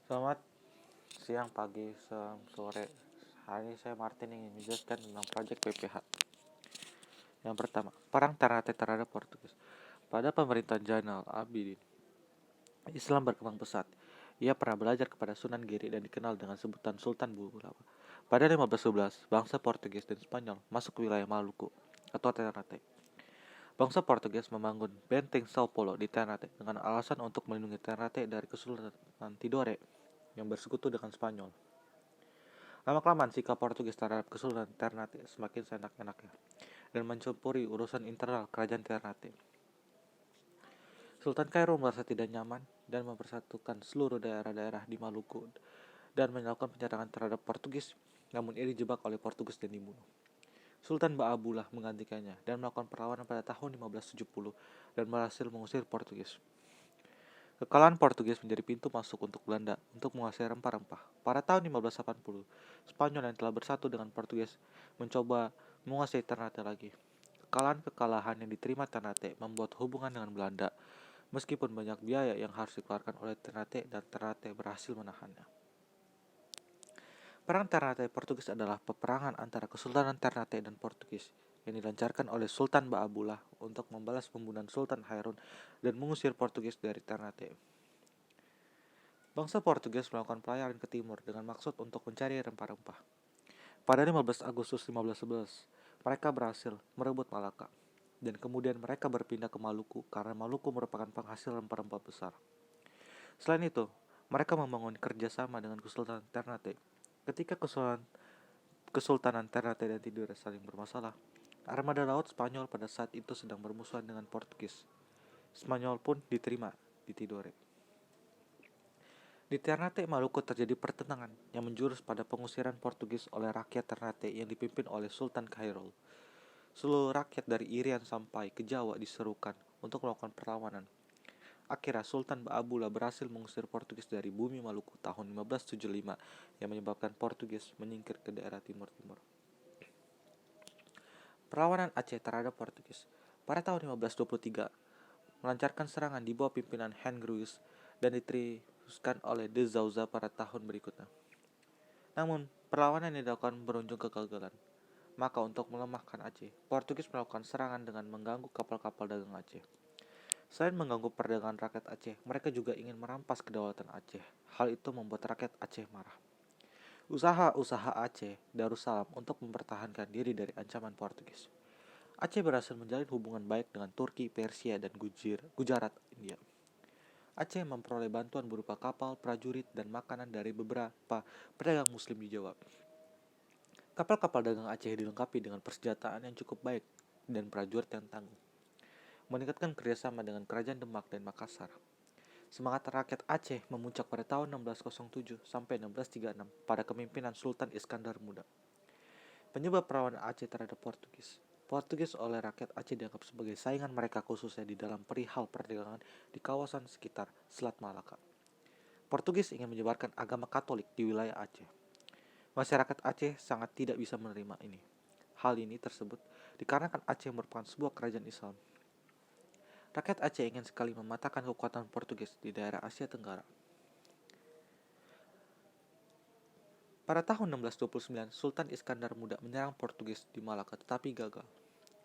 Selamat siang, pagi, sore. Hari ini saya Martin ingin menjelaskan tentang proyek PPH. Yang pertama, Perang Ternate terhadap Portugis. Pada pemerintahan Zainal Abidin, Islam berkembang pesat. Ia pernah belajar kepada Sunan Giri dan dikenal dengan sebutan Sultan Bulava. Pada 1511, bangsa Portugis dan Spanyol masuk ke wilayah Maluku atau Ternate. Bangsa Portugis membangun benteng Sao Paulo di Ternate dengan alasan untuk melindungi Ternate dari Kesultanan Tidore yang bersekutu dengan Spanyol. Lama-kelamaan sikap Portugis terhadap Kesultanan Ternate semakin seenak-enaknya dan mencampuri urusan internal kerajaan Ternate. Sultan Cairo merasa tidak nyaman dan mempersatukan seluruh daerah-daerah di Maluku dan melakukan penyerangan terhadap Portugis, namun ia dijebak oleh Portugis dan dibunuh. Sultan Ba'abullah menggantikannya dan melakukan perlawanan pada tahun 1570 dan berhasil mengusir Portugis. Kekalahan Portugis menjadi pintu masuk untuk Belanda untuk menguasai rempah-rempah. Pada tahun 1580, Spanyol yang telah bersatu dengan Portugis mencoba menguasai Ternate lagi. Kekalahan yang diterima Ternate membuat hubungan dengan Belanda, meskipun banyak biaya yang harus dikeluarkan oleh Ternate dan Ternate berhasil menahannya. Perang Ternate Portugis adalah peperangan antara Kesultanan Ternate dan Portugis yang dilancarkan oleh Sultan Ba'abullah untuk membalas pembunuhan Sultan Harun dan mengusir Portugis dari Ternate. Bangsa Portugis melakukan pelayaran ke timur dengan maksud untuk mencari rempah-rempah. Pada 15 Agustus 1511, mereka berhasil merebut Malaka, dan kemudian mereka berpindah ke Maluku karena Maluku merupakan penghasil rempah-rempah besar. Selain itu, mereka membangun kerjasama dengan Kesultanan Ternate. Ketika Kesultanan Ternate dan Tidore saling bermasalah, armada laut Spanyol pada saat itu sedang bermusuhan dengan Portugis. Spanyol pun diterima di Tidore. Di Ternate, Maluku terjadi pertentangan yang menjurus pada pengusiran Portugis oleh rakyat Ternate yang dipimpin oleh Sultan Cairo. Seluruh rakyat dari Irian sampai ke Jawa diserukan untuk melakukan perlawanan. Akhirnya Sultan Ba'abullah berhasil mengusir Portugis dari bumi Maluku tahun 1575 yang menyebabkan Portugis menyingkir ke daerah timur-timur. Perlawanan Aceh terhadap Portugis. Pada tahun 1523, melancarkan serangan di bawah pimpinan Hengruis dan diteruskan oleh De Souza pada tahun berikutnya. Namun, perlawanan yang dilakukan berujung kegagalan. Maka untuk melemahkan Aceh, Portugis melakukan serangan dengan mengganggu kapal-kapal dagang Aceh. Selain mengganggu perdagangan rakyat Aceh, mereka juga ingin merampas kedaulatan Aceh. Hal itu membuat rakyat Aceh marah. Usaha-usaha Aceh Darussalam untuk mempertahankan diri dari ancaman Portugis. Aceh berhasil menjalin hubungan baik dengan Turki, Persia, dan Gujarat, India. Aceh memperoleh bantuan berupa kapal, prajurit, dan makanan dari beberapa pedagang muslim di Jawa. Kapal-kapal dagang Aceh dilengkapi dengan persenjataan yang cukup baik dan prajurit yang tangguh, meningkatkan kerjasama dengan kerajaan Demak dan Makassar. Semangat rakyat Aceh memuncak pada tahun 1607 sampai 1636 pada kepemimpinan Sultan Iskandar Muda. Penyebab perlawanan Aceh terhadap Portugis. Portugis oleh rakyat Aceh dianggap sebagai saingan mereka khususnya di dalam perihal perdagangan di kawasan sekitar Selat Malaka. Portugis ingin menyebarkan agama Katolik di wilayah Aceh. Masyarakat Aceh sangat tidak bisa menerima ini. Hal ini tersebut dikarenakan Aceh merupakan sebuah kerajaan Islam. Rakyat Aceh ingin sekali mematahkan kekuatan Portugis di daerah Asia Tenggara. Pada tahun 1629, Sultan Iskandar Muda menyerang Portugis di Malaka tetapi gagal.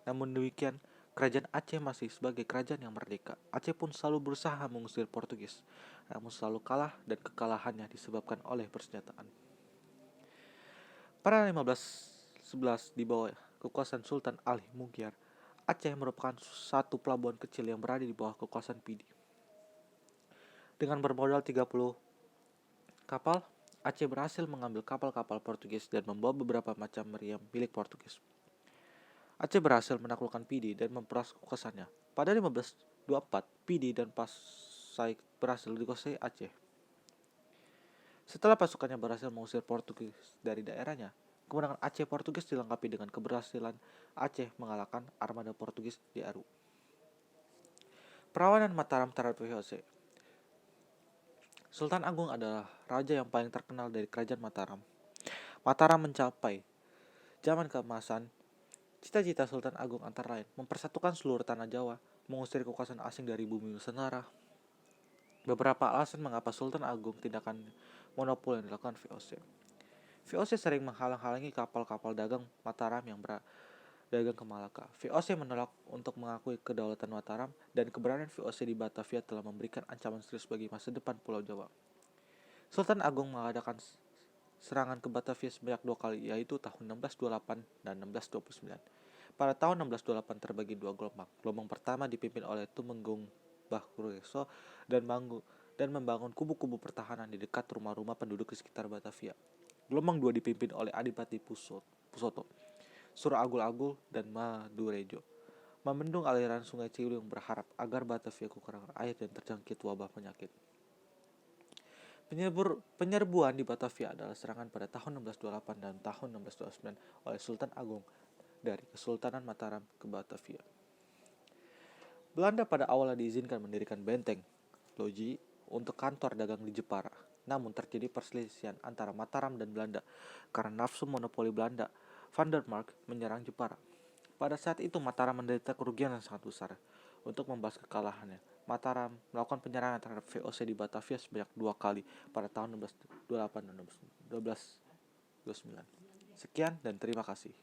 Namun demikian, kerajaan Aceh masih sebagai kerajaan yang merdeka. Aceh pun selalu berusaha mengusir Portugis, namun selalu kalah dan kekalahannya disebabkan oleh persenjataan. Pada 1511 di bawah kekuasaan Sultan Ali Mugyar, Aceh merupakan satu pelabuhan kecil yang berada di bawah kekuasaan Pidi. Dengan bermodal 30 kapal, Aceh berhasil mengambil kapal-kapal Portugis dan membawa beberapa macam meriam milik Portugis. Aceh berhasil menaklukkan Pidi dan memperas kekuasaannya. Pada 1524, Pidi dan Pasai berhasil dikuasai Aceh. Setelah pasukannya berhasil mengusir Portugis dari daerahnya, kemenangan Aceh Portugis dilengkapi dengan keberhasilan Aceh mengalahkan armada Portugis di Aru. Perlawanan Mataram terhadap VOC. Sultan Agung adalah raja yang paling terkenal dari kerajaan Mataram. Mataram mencapai zaman keemasan. Cita-cita Sultan Agung antara lain mempersatukan seluruh tanah Jawa, mengusir kekuasaan asing dari bumi Nusantara, Beberapa alasan mengapa Sultan Agung tindakan monopoli yang dilakukan VOC. VOC sering menghalang-halangi kapal-kapal dagang Mataram yang berdagang ke Malaka. VOC menolak untuk mengakui kedaulatan Mataram, dan keberadaan VOC di Batavia telah memberikan ancaman serius bagi masa depan Pulau Jawa. Sultan Agung mengadakan serangan ke Batavia sebanyak 2 kali, yaitu tahun 1628 dan 1629. Pada tahun 1628 terbagi 2 gelombang. Gelombang pertama dipimpin oleh Tumenggung Bahkureso dan membangun kubu-kubu pertahanan di dekat rumah-rumah penduduk di sekitar Batavia. Gelombang 2 dipimpin oleh Adipati Pusoto, Suragul-Agul, dan Madurejo, membendung aliran sungai Ciliwung berharap agar Batavia kekurangan air dan terjangkit wabah penyakit. Penyerbuan di Batavia adalah serangan pada tahun 1628 dan tahun 1629 oleh Sultan Agung dari Kesultanan Mataram ke Batavia. Belanda pada awalnya diizinkan mendirikan benteng Loji untuk kantor dagang di Jepara. Namun terjadi perselisihan antara Mataram dan Belanda karena nafsu monopoli Belanda. Van der Mark menyerang Jepara. Pada saat itu Mataram menderita kerugian yang sangat besar. Untuk membalas kekalahannya, Mataram melakukan penyerangan terhadap VOC di Batavia sebanyak 2 kali pada tahun 1628 dan 1229. Sekian dan terima kasih.